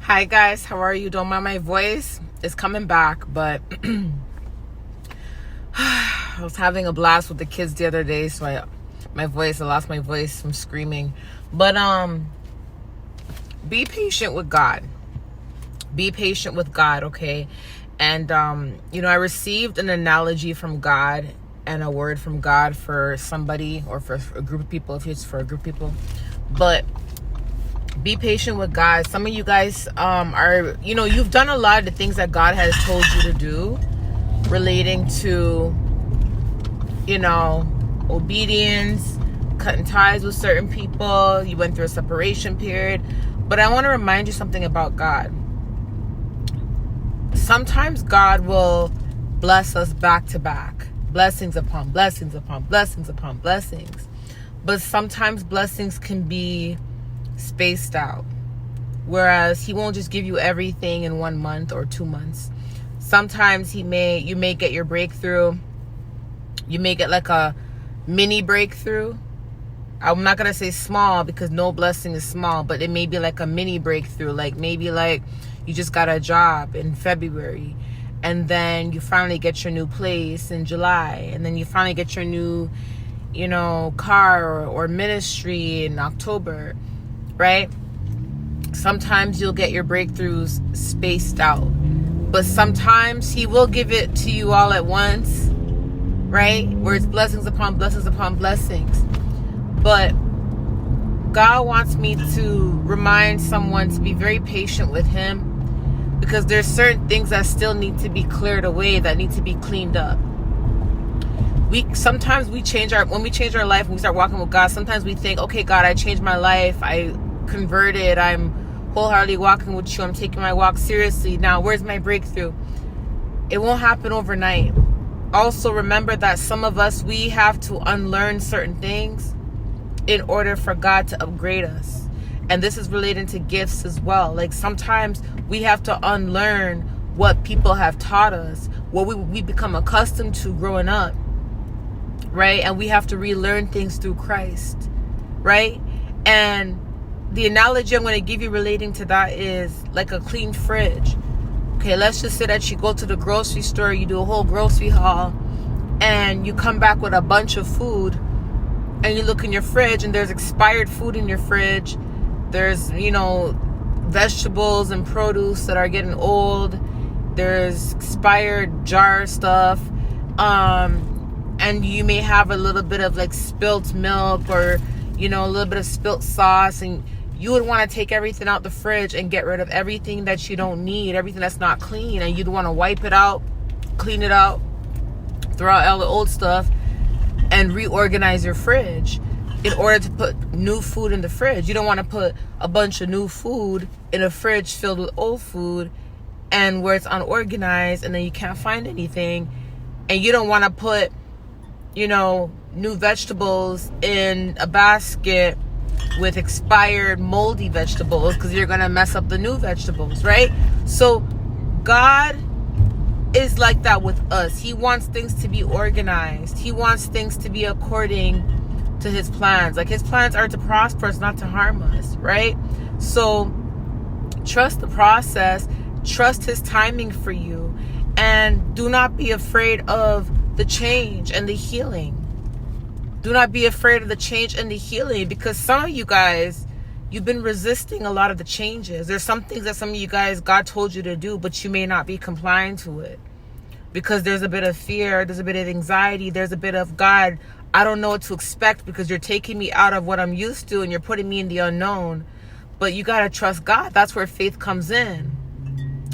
Hi guys, how are you? Don't mind my voice. It's coming back, but I was having a blast with the kids the other day, so I lost my voice from screaming. But be patient with God. Be patient with God, okay? And I received an analogy from God and a word from God for somebody or for a group of people, if it's for a group of people. But be patient with God. Some of you guys are, you've done a lot of the things that God has told you to do relating to, obedience, cutting ties with certain people. You went through a separation period. But I want to remind you something about God. Sometimes God will bless us back to back. Blessings upon blessings upon blessings upon blessings. But sometimes blessings can be spaced out, whereas he won't just give you everything in 1 month or 2 months. Sometimes you may get your breakthrough. You may get like a mini breakthrough. I'm not gonna say small because no blessing is small, but it may be like a mini breakthrough. Like maybe like you just got a job in February, and then you finally get your new place in July, and then you finally get your new car or ministry in October. Right? Sometimes you'll get your breakthroughs spaced out, but sometimes he will give it to you all at once, right? Where it's blessings upon blessings upon blessings. But God wants me to remind someone to be very patient with him, because there's certain things that still need to be cleared away, that need to be cleaned up. Sometimes when we change our life, when we start walking with God, sometimes we think, okay, God, I changed my life, I converted, I'm wholeheartedly walking with you, I'm taking my walk seriously. Now, where's my breakthrough? It won't happen overnight. Also, remember that some of us, we have to unlearn certain things in order for God to upgrade us. And this is related to gifts as well. Like sometimes we have to unlearn what people have taught us, what we become accustomed to growing up, right? And we have to relearn things through Christ, right? And the analogy I'm going to give you relating to that is like a clean fridge. Okay, let's just say that you go to the grocery store, you do a whole grocery haul, and you come back with a bunch of food, and you look in your fridge and there's expired food in your fridge. There's, vegetables and produce that are getting old. There's expired jar stuff. And you may have a little bit of like spilt milk or, a little bit of spilt sauce, and you would want to take everything out the fridge and get rid of everything that you don't need, everything that's not clean, and you'd want to wipe it out, clean it out, throw out all the old stuff, and reorganize your fridge in order to put new food in the fridge. You don't want to put a bunch of new food in a fridge filled with old food and where it's unorganized and then you can't find anything. And you don't want to put, new vegetables in a basket with expired moldy vegetables, because you're going to mess up the new vegetables, right? So God is like that with us. He wants things to be organized. He wants things to be according to his plans. Like his plans are to prosper us, not to harm us, right? So trust the process, trust his timing for you, and do not be afraid of the change and the healing. Do not be afraid of the change and the healing, because some of you guys, you've been resisting a lot of the changes. There's some things that some of you guys, God told you to do, but you may not be complying to it because there's a bit of fear, there's a bit of anxiety, there's a bit of, God, I don't know what to expect because you're taking me out of what I'm used to and you're putting me in the unknown. But you got to trust God. That's where faith comes in.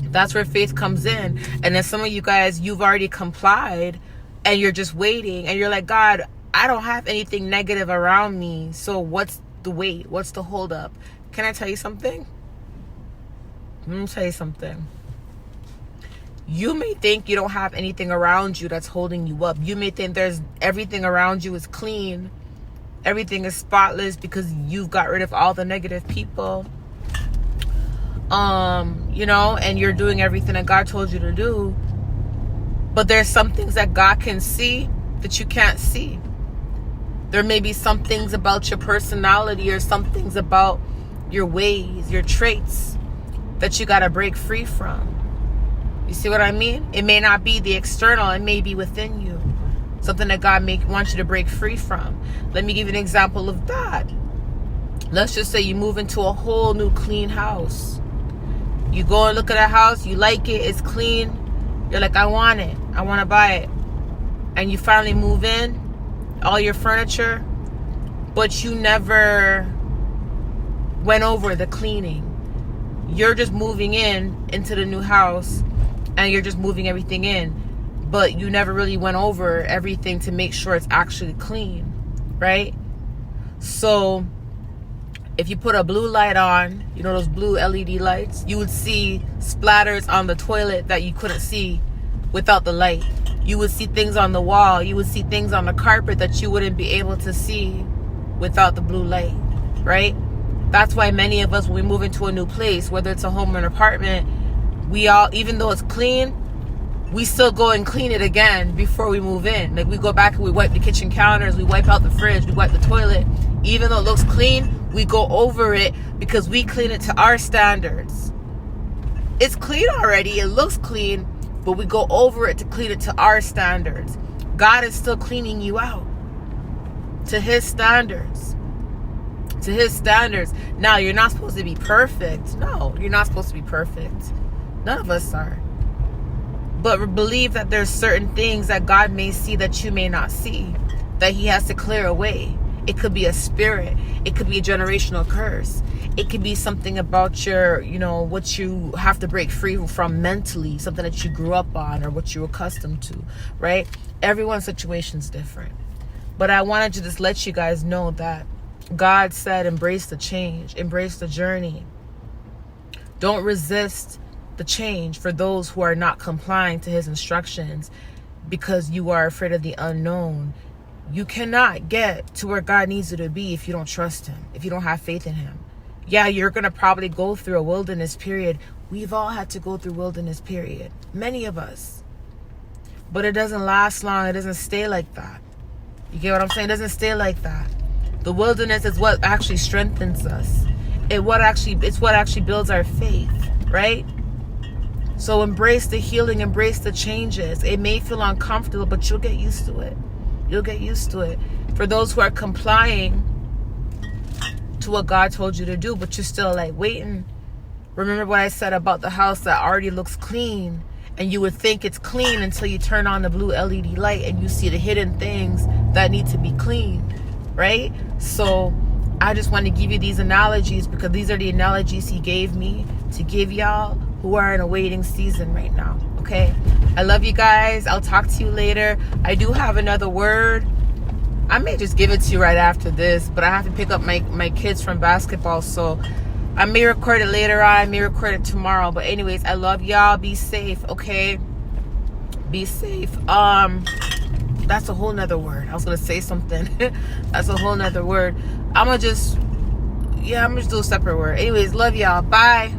That's where faith comes in. And then some of you guys, you've already complied and you're just waiting and you're like, God, I don't have anything negative around me. So what's the wait? What's the hold up? Can I tell you something? Let me tell you something. You may think you don't have anything around you that's holding you up. You may think there's everything around you is clean. Everything is spotless because you've got rid of all the negative people. And you're doing everything that God told you to do. But there's some things that God can see that you can't see. There may be some things about your personality or some things about your ways, your traits that you got to break free from. You see what I mean? It may not be the external. It may be within you. Something that God wants you to break free from. Let me give you an example of that. Let's just say you move into a whole new clean house. You go and look at a house. You like it. It's clean. You're like, I want it. I want to buy it. And you finally move in. All your furniture. But you never went over the cleaning. You're just moving into the new house. And you're just moving everything in. But you never really went over everything to make sure it's actually clean. Right? So if you put a blue light on, you know those blue LED lights, you would see splatters on the toilet that you couldn't see without the light. You would see things on the wall. You would see things on the carpet that you wouldn't be able to see without the blue light, right? That's why many of us, when we move into a new place, whether it's a home or an apartment, we all, even though it's clean, we still go and clean it again before we move in. Like we go back and we wipe the kitchen counters, we wipe out the fridge, we wipe the toilet. Even though it looks clean, we go over it because we clean it to our standards. It's clean already, it looks clean, but we go over it to clean it to our standards. God is still cleaning you out to his standards. To his standards. Now, you're not supposed to be perfect. No, you're not supposed to be perfect. None of us are. But believe that there's certain things that God may see that you may not see, that he has to clear away. It could be a spirit. It could be a generational curse. It could be something about your, what you have to break free from mentally, something that you grew up on or what you're accustomed to, right? Everyone's situation's different. But I wanted to just let you guys know that God said, embrace the change, embrace the journey. Don't resist the change for those who are not complying to his instructions because you are afraid of the unknown. You cannot get to where God needs you to be if you don't trust him, if you don't have faith in him. Yeah, you're going to probably go through a wilderness period. We've all had to go through wilderness period. Many of us. But it doesn't last long. It doesn't stay like that. You get what I'm saying? It doesn't stay like that. The wilderness is what actually strengthens us. It's what actually builds our faith, right? So embrace the healing, embrace the changes. It may feel uncomfortable, but you'll get used to it. You'll get used to it. For those who are complying to what God told you to do, but you're still like waiting. Remember what I said about the house that already looks clean, and you would think it's clean until you turn on the blue LED light and you see the hidden things that need to be cleaned, right? So I just want to give you these analogies because these are the analogies he gave me to give y'all who are in a waiting season right now. Okay, I love you guys. I'll talk to you later. I do have another word. I may just give it to you right after this, but I have to pick up my kids from basketball, so I may record it later on. I may record it tomorrow. But anyways, I love y'all. Be safe, okay? Be safe. That's a whole nother word. I was gonna say something. That's a whole nother word. I'm gonna just do a separate word. Anyways, love y'all. Bye.